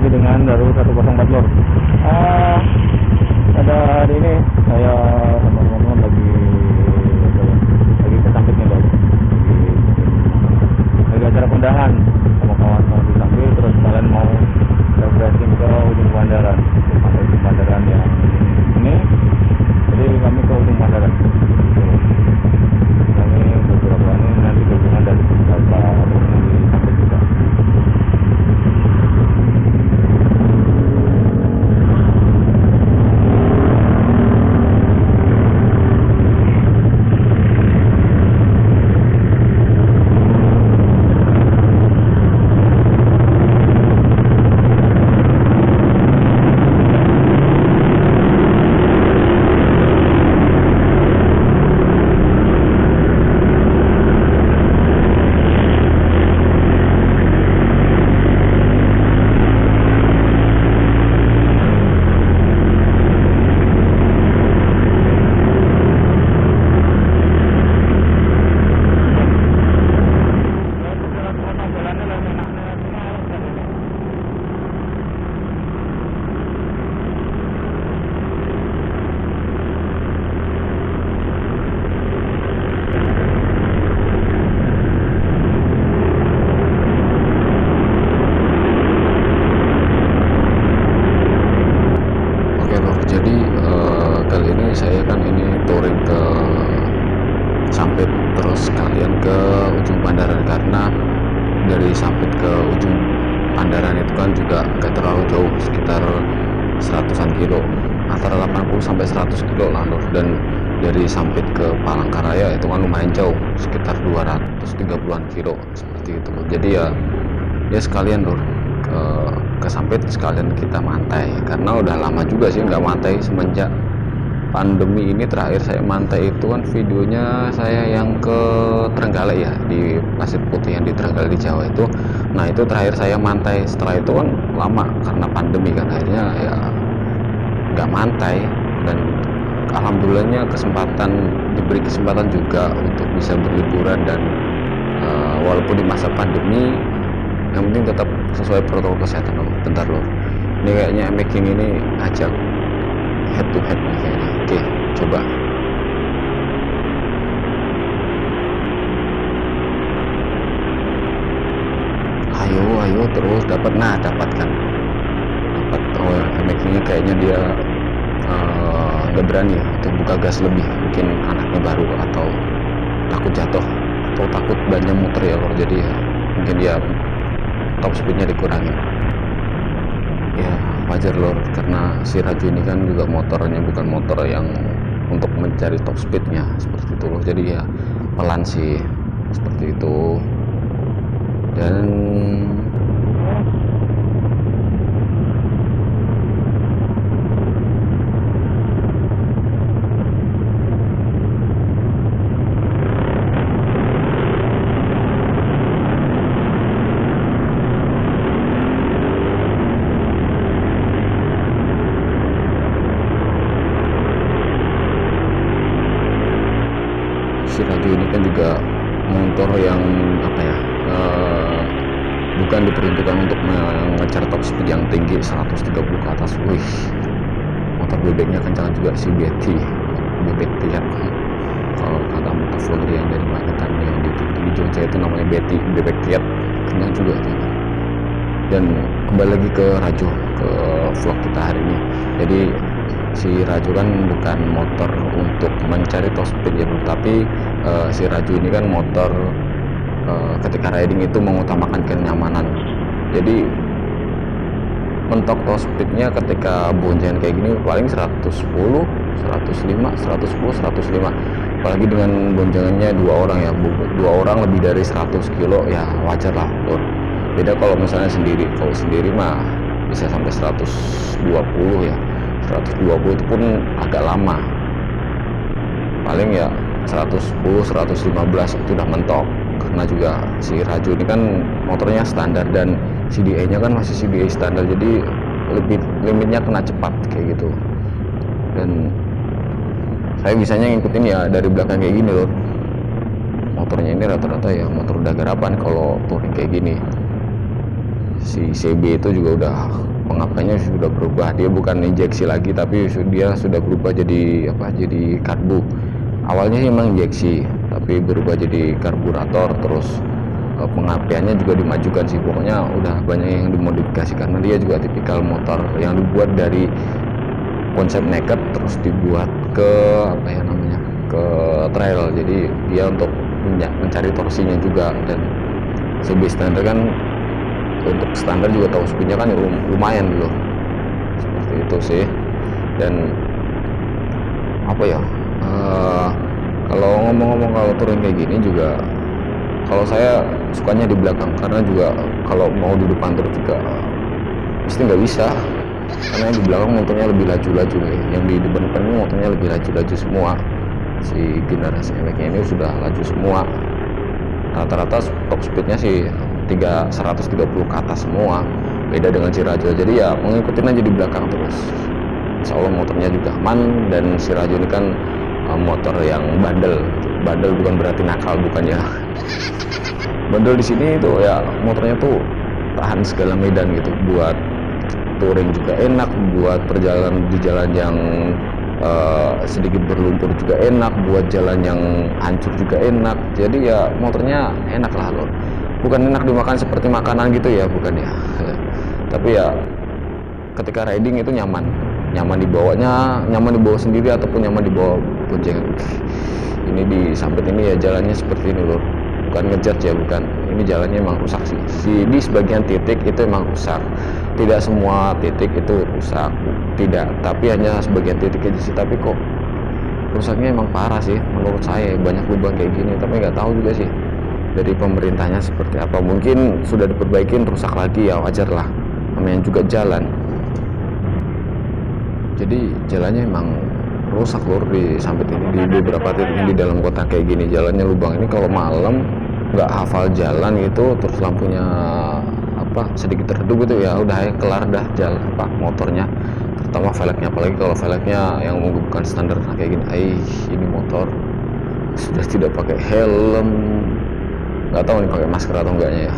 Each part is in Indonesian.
lagi dengan Daru 104 lor. Pada hari ini saya sama teman-teman lagi ke Sampit nih lor. Lagi acara kondangan sama kawan-kawan di Sampit, terus kalian mau refreshing ke ujung Pangandaran, sampai ujung Pangandaran yang ini. Jadi kami ke ujung Pangandaran. Kami beberapa ini nanti gabungan dari beberapa di Sampit juga. Saya kan ini touring ke Sampit terus sekalian ke ujung Pangandaran, karena dari Sampit ke ujung Pangandaran itu kan juga gak terlalu jauh, sekitar 100-an kilo, antara 80 sampai 100 kilo lah lor. Dan dari Sampit ke Palangkaraya itu kan lumayan jauh, sekitar 230-an kilo seperti itu. Jadi ya sekalian lor ke Sampit, sekalian kita mantai, karena udah lama juga sih nggak mantai semenjak pandemi ini. Terakhir saya mantai itu kan videonya saya yang ke Trenggalek ya, di Pasir Putih yang di Trenggalek di Jawa itu. Nah itu terakhir saya mantai, setelah itu kan lama karena pandemi kan, akhirnya ya nggak mantai. Dan alhamdulillahnya diberi kesempatan juga untuk bisa berliburan, dan walaupun di masa pandemi yang penting tetap sesuai protokol kesehatan loh. Bentar loh, ini kayaknya making ini ajak head to head nih kayaknya. Oke, coba. Ayo terus dapat. Nah, dapatkan. Dapat. Oh, makingnya kayaknya dia nggak berani untuk buka gas lebih. Mungkin anaknya baru, atau takut jatuh, atau takut bannya muter ya lor. Jadi ya mungkin dia top speednya dikurangi. Ya wajar lor, karena si Raju ini kan juga motornya bukan motor yang untuk mencari top speednya seperti itu loh. Jadi ya pelan sih seperti itu. Dan si Raju ini kan juga motor yang apa ya, bukan diperuntukkan untuk mengejar top speed yang tinggi 130 ke atas. Wih, motor bebeknya kencang juga si Betty, bebek tiap. Kalau kata motor vlogger yang dari Magetan yang di Jogja itu namanya Betty, bebek tiap, kencang juga dia. Dan kembali lagi ke Raju, ke vlog kita hari ini. Jadi si Raju kan bukan motor untuk mencari top speed ya, tapi si Raju ini kan motor ketika riding itu mengutamakan kenyamanan. Jadi mentok top speednya ketika boncengan kayak gini paling 110, 105, 110, 105. Apalagi dengan boncengannya dua orang ya, dua orang lebih dari 100 kilo ya wajar lah lor. Beda kalau misalnya sendiri. Kalau sendiri mah bisa sampai 120 ya. 120 itu pun agak lama, paling ya 110, 115 itu udah mentok. Karena juga si Raju ini kan motornya standar, dan CDA nya kan masih CDA standar, jadi limitnya kena cepat kayak gitu. Dan saya bisanya ngikutin ya dari belakang kayak gini loh. Motornya ini rata-rata ya motor udah garapan kalau touring kayak gini. Si CB itu juga udah pengapiannya sudah berubah, dia bukan injeksi lagi tapi dia sudah berubah jadi jadi karbu. Awalnya sih emang injeksi tapi berubah jadi karburator, terus pengapiannya juga dimajukan sih, pokoknya udah banyak yang dimodifikasi karena dia juga tipikal motor yang dibuat dari konsep naked terus dibuat ke ke trail, jadi dia untuk mencari torsinya juga. Dan CB standar kan untuk standar juga tahu speednya kan lumayan dulu, seperti itu sih. Dan kalau ngomong-ngomong kalau touring kayak gini juga, kalau saya sukanya di belakang karena juga kalau mau di depan terus juga pasti nggak bisa, karena yang di belakang motornya lebih laju-laju yang di depan ini motornya lebih laju-laju semua. Si generasi MX-nya ini sudah laju semua, rata-rata top speednya sih 130 ke atas semua, beda dengan si Rajo. Jadi ya mengikutin aja di belakang terus, insya Allah motornya juga aman. Dan si Rajo ini kan motor yang bandel bukan berarti nakal, bukan ya. Bandel di sini itu ya motornya tuh tahan segala medan gitu, buat touring juga enak, buat perjalanan di jalan yang sedikit berlumpur juga enak, buat jalan yang hancur juga enak. Jadi ya motornya enak lah lor, bukan enak dimakan seperti makanan gitu ya, bukan ya. Tapi ya ketika riding itu nyaman dibawanya, nyaman dibawa sendiri ataupun nyaman dibawa boncengan. Ini di Sampit ini ya jalannya seperti ini lor, bukan ngejat ya, bukan, ini jalannya emang rusak sih. Di sebagian titik itu emang rusak, tidak semua titik itu rusak, tidak, tapi hanya sebagian titik aja sih. Tapi kok rusaknya emang parah sih menurut saya, banyak lubang kayak gini. Tapi nggak tahu juga sih dari pemerintahnya seperti apa, mungkin sudah diperbaikin rusak lagi ya, wajar lah, namanya juga jalan. Jadi jalannya emang rusak lor di Sampit ini, di beberapa titiknya di dalam kota kayak gini jalannya lubang. Ini kalau malam nggak hafal jalan gitu, terus lampunya sedikit redup gitu ya udah kelar dah jalan motornya, terutama velgnya. Apalagi kalau velgnya yang bukan standar kayak gini, ini motor sudah tidak pakai helm, nggak tahu nih pakai masker atau enggaknya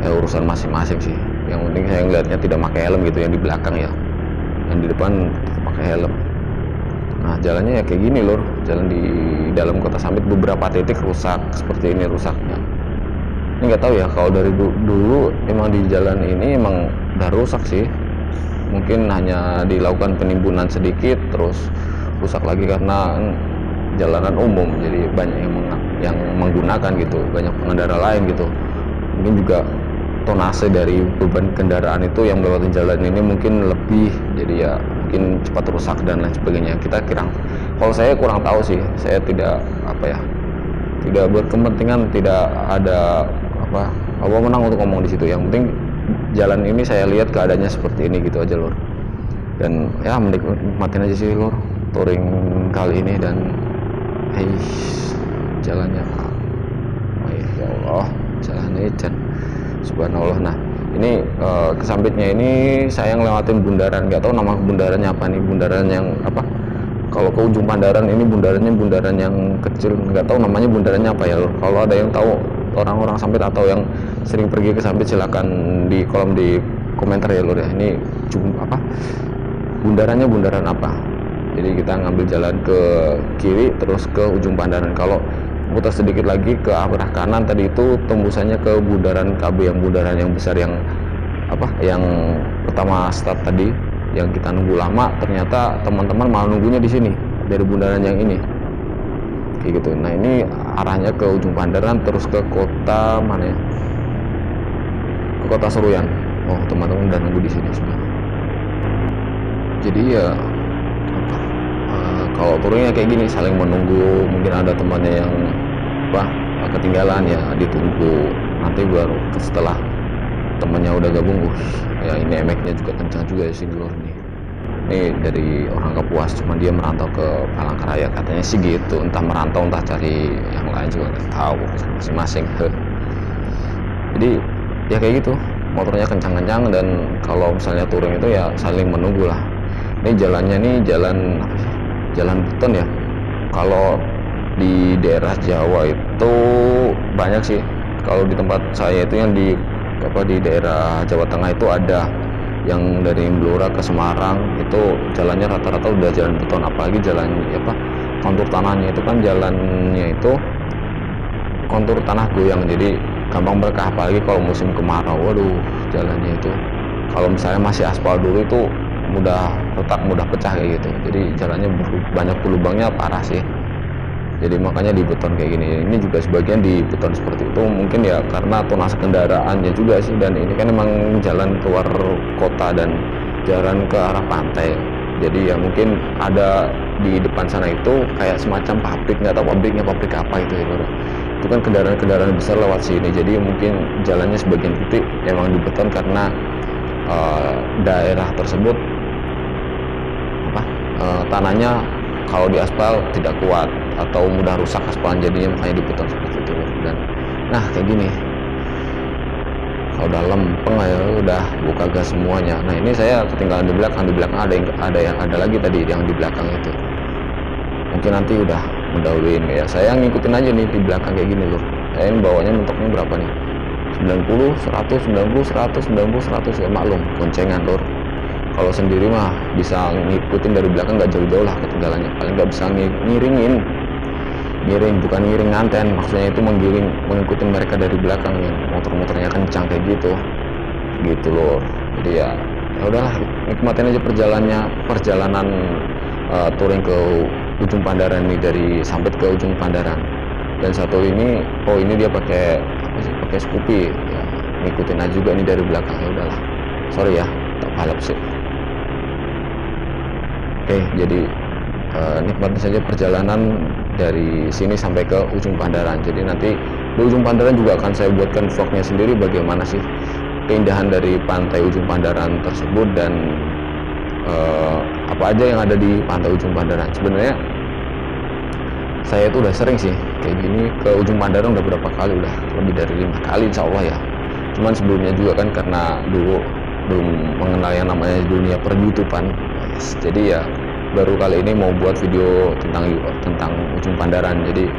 ya urusan masing-masing sih. Yang penting saya ngeliatnya tidak pakai helm gitu, yang di belakang ya, yang di depan pakai helm. Nah jalannya ya kayak gini lor, jalan di dalam kota Sampit beberapa titik rusak seperti ini rusaknya. Ini nggak tahu ya, kalau dari dulu emang di jalan ini emang udah rusak sih, mungkin hanya dilakukan penimbunan sedikit terus rusak lagi karena jalanan umum, jadi banyak yang menggunakan gitu, banyak pengendara lain gitu. Mungkin juga tonase dari beban kendaraan itu yang melewati jalan ini mungkin lebih, jadi ya mungkin cepat rusak dan lain sebagainya. Kalau saya kurang tahu sih, saya tidak tidak berkepentingan, tidak ada menang untuk ngomong di situ. Yang penting jalan ini saya lihat keadaannya seperti ini gitu aja lor. Dan ya menikmatin aja sih lor touring kali ini. Dan jalannya ya Allah, jalannya subhanallah. Nah ini ke Sampitnya ini saya ngelewatin bundaran, nggak tahu nama bundarannya apa nih, bundaran yang kalau ke ujung Pandaran ini bundaran yang kecil, nggak tahu namanya bundarannya apa ya lor. Kalau ada yang tahu orang-orang Sampit atau yang sering pergi ke Sampit, silakan di kolom di komentar ya lor ya, ini bundarannya bundaran apa. Jadi kita ngambil jalan ke kiri terus ke ujung Pandaran. Kalau putar sedikit lagi ke arah kanan tadi itu tembusannya ke bundaran KB, yang bundaran yang besar yang pertama start tadi, yang kita nunggu lama, ternyata teman-teman malah nunggunya di sini dari bundaran yang ini kayak gitu. Nah ini arahnya ke ujung Pandaran terus ke kota mana ya, ke kota Seruyan. Oh teman-teman udah nunggu di sini semua. Jadi ya kalau touringnya kayak gini saling menunggu, mungkin ada temannya yang ketinggalan ya ditunggu, nanti baru setelah temennya udah gabung. Ya ini MX-nya juga kencang juga di sini lor nih. Ini dari orang Kapuas, cuman dia merantau ke Palangkaraya katanya sih gitu, entah merantau entah cari yang lain juga nggak tahu, masing-masing. Jadi ya kayak gitu, motornya kencang-kencang. Dan kalau misalnya touring itu ya saling menunggu lah. Ini jalannya nih jalan beton ya. Kalau di daerah Jawa itu banyak sih. Kalau di tempat saya itu yang di daerah Jawa Tengah itu ada yang dari Blora ke Semarang itu jalannya rata-rata udah jalan beton, apalagi jalan kontur tanahnya itu kan jalannya itu kontur tanah goyang, jadi gampang berkah, apalagi kalau musim kemarau. Waduh, jalannya itu kalau misalnya masih aspal dulu itu mudah retak, mudah pecah kayak gitu. Jadi jalannya banyak lubangnya, parah sih. Jadi makanya di beton kayak gini. Ini juga sebagian di beton seperti itu, mungkin ya karena tonase kendaraannya juga sih. Dan ini kan emang jalan keluar kota dan jalan ke arah pantai, jadi ya mungkin ada di depan sana itu kayak semacam pabrik, nggak tahu pabriknya pabrik apa itu ya, itu kan kendaraan besar lewat sini. Jadi mungkin jalannya sebagian titik emang di beton karena daerah tersebut tanahnya kalau di aspal tidak kuat atau mudah rusak aspal, jadinya makanya di beton seperti itu. Dan nah kayak gini, kalau udah lempeng ya udah buka gas semuanya. Nah ini saya ketinggalan di belakang ada lagi tadi yang di belakang itu, mungkin nanti udah mendahuluin ya. Saya ngikutin aja nih di belakang kayak gini loh. Saya ini bawanya mentoknya berapa nih, 90, 100, 90, 100, 90, 100 ya, maklum goncengan lur. Kalau sendiri mah bisa ngikutin dari belakang, nggak jauh-jauh lah ketinggalannya, paling nggak bisa ngiring, bukan ngiring nganten, maksudnya itu mengikuti mereka dari belakang yang motor-motornya kencang kayak gitu loh. Jadi ya udahlah, nikmatin aja perjalanan touring ke ujung Pandaran ini, dari Sampit ke ujung Pandaran. Dan satu ini, ini dia pakai Scoopy ya, ngikutin aja juga nih dari belakang. Ya udahlah, sorry ya, tak balap sih. Oke, jadi nikmatin saja perjalanan dari sini sampai ke ujung Pandaran. Jadi nanti di ujung Pandaran juga akan saya buatkan vlognya sendiri, bagaimana sih keindahan dari pantai ujung Pandaran tersebut, dan apa aja yang ada di pantai ujung Pandaran. Sebenarnya saya tuh udah sering sih kayak gini ke ujung Pandaran, udah berapa kali, udah lebih dari 5 kali insya Allah ya. Cuman sebelumnya juga kan karena dulu belum mengenal yang namanya dunia per-YouTubean, jadi ya baru kali ini mau buat video tentang ujung Pandaran. Jadi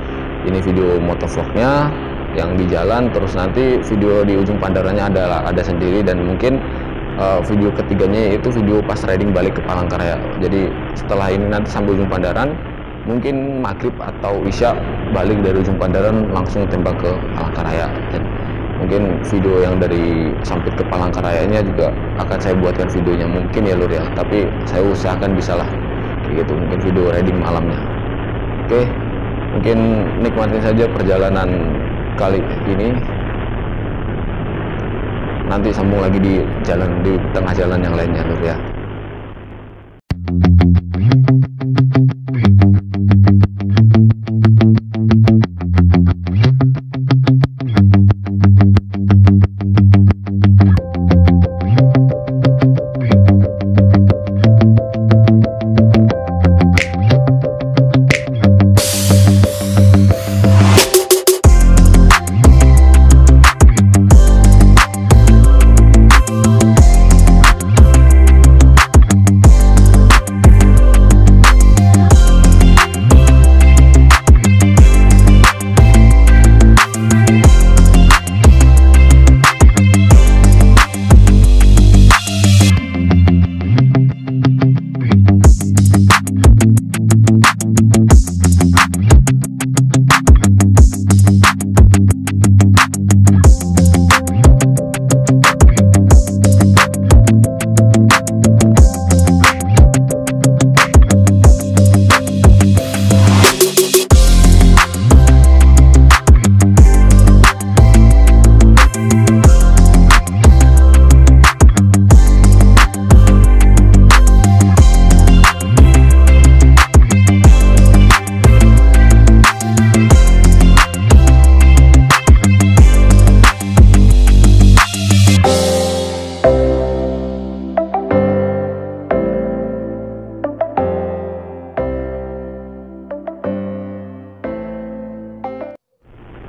ini video motovlognya yang di jalan, terus nanti video di ujung Pandarannya ada sendiri, dan mungkin video ketiganya yaitu video pas riding balik ke Palangkaraya. Jadi setelah ini nanti sampai ujung Pandaran, mungkin maghrib atau isya balik dari ujung Pandaran langsung tembak ke Palangkaraya. Dan mungkin video yang dari Sampit ke Palangkarayanya juga akan saya buatkan videonya mungkin ya lur ya, tapi saya usahakan bisalah gitu, mungkin video riding malamnya. Oke, mungkin nikmatin saja perjalanan kali ini, nanti sambung lagi di tengah jalan yang lainnya lur ya.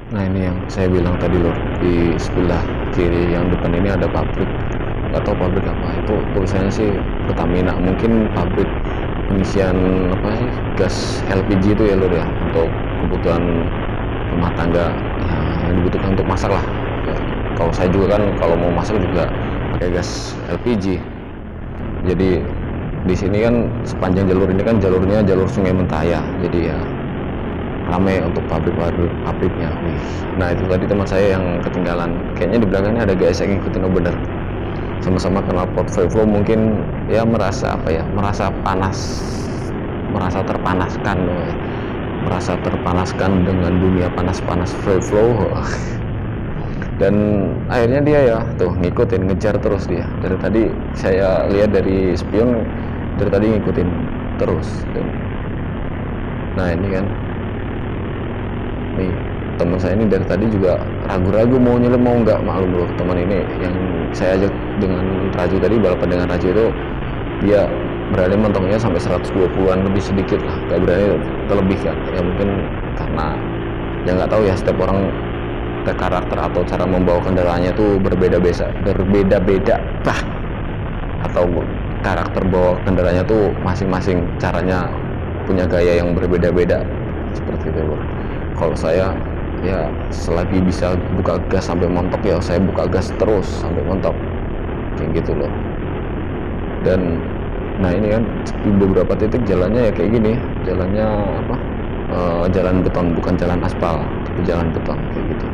Nah ini yang saya bilang tadi loh, di sebelah kiri yang depan ini ada pabrik, nggak tahu pabrik apa itu, tulisannya sih Pertamina, mungkin pabrik pengisian apa sih, gas LPG itu ya lor ya, untuk kebutuhan rumah tangga yang dibutuhkan untuk masak lah ya. Kalau saya juga kan kalau mau masak juga pakai gas LPG. Jadi di sini kan sepanjang jalur ini kan jalurnya jalur Sungai Mentaya, jadi ya ramai untuk pabriknya. Nah itu tadi teman saya yang ketinggalan, kayaknya di belakangnya ada GSX ngikutin. Oh bener, sama-sama knalpot Freeflow, mungkin ya merasa apa ya, merasa panas, merasa terpanaskan dengan dunia panas-panas Freeflow. Dan akhirnya dia ya tuh ngikutin, ngejar terus dia. Dari tadi saya lihat dari spion, dari tadi ngikutin terus. Nah ini kan, nih teman saya ini dari tadi juga ragu-ragu mau nyelip mau nggak. Maklum loh teman ini yang saya ajak dengan Raju tadi, balapan dengan Raju itu, dia berani mentongnya sampai 120-an lebih sedikit lah, nggak berani terlebih kan. Ya mungkin karena ya nggak tahu ya, setiap orang karakter atau cara membawa kendaraannya tuh berbeda-beda bah, atau karakter bawa kendaraannya tuh masing-masing caranya punya gaya yang berbeda-beda seperti itu loh. Kalau saya ya selagi bisa buka gas sampai montok ya saya buka gas terus sampai montok kayak gitu loh. Dan nah ini kan di beberapa titik jalannya ya kayak gini, jalannya apa, jalan beton, bukan jalan aspal tapi jalan beton kayak gitu.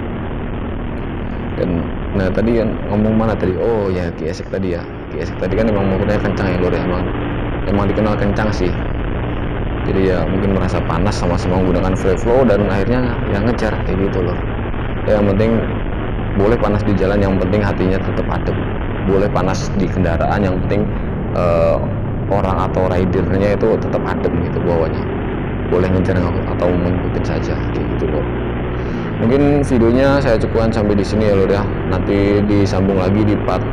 Dan nah tadi kan ngomong mana tadi, oh ya GSX tadi ya, GSX tadi kan emang motornya kencang ya lor ya, emang dikenal kencang sih. Jadi ya mungkin merasa panas, sama-sama menggunakan Freeflow dan akhirnya ya ngejar kayak gitu loh. Ya, yang penting boleh panas di jalan, yang penting hatinya tetap adem. Boleh panas di kendaraan, yang penting orang atau ridernya itu tetap adem gitu bawahnya. Boleh ngejar atau mengikuti saja kayak gitu loh. Mungkin videonya saya cukupkan sampai di sini ya lor ya. Nanti disambung lagi di part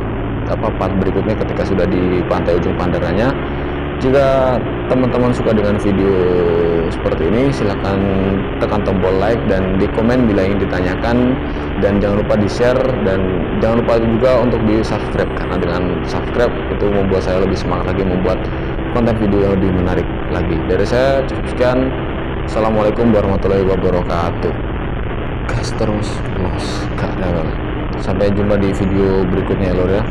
berikutnya ketika sudah di pantai ujung Pandaranya. Jika teman-teman suka dengan video seperti ini, silahkan tekan tombol like dan di komen bila ingin ditanyakan, dan jangan lupa di share, dan jangan lupa juga untuk di subscribe, karena dengan subscribe itu membuat saya lebih semangat lagi membuat konten video yang lebih menarik lagi. Dari saya cukup sekian. Assalamualaikum warahmatullahi wabarakatuh. Gas terus, los, sampai jumpa di video berikutnya lor ya.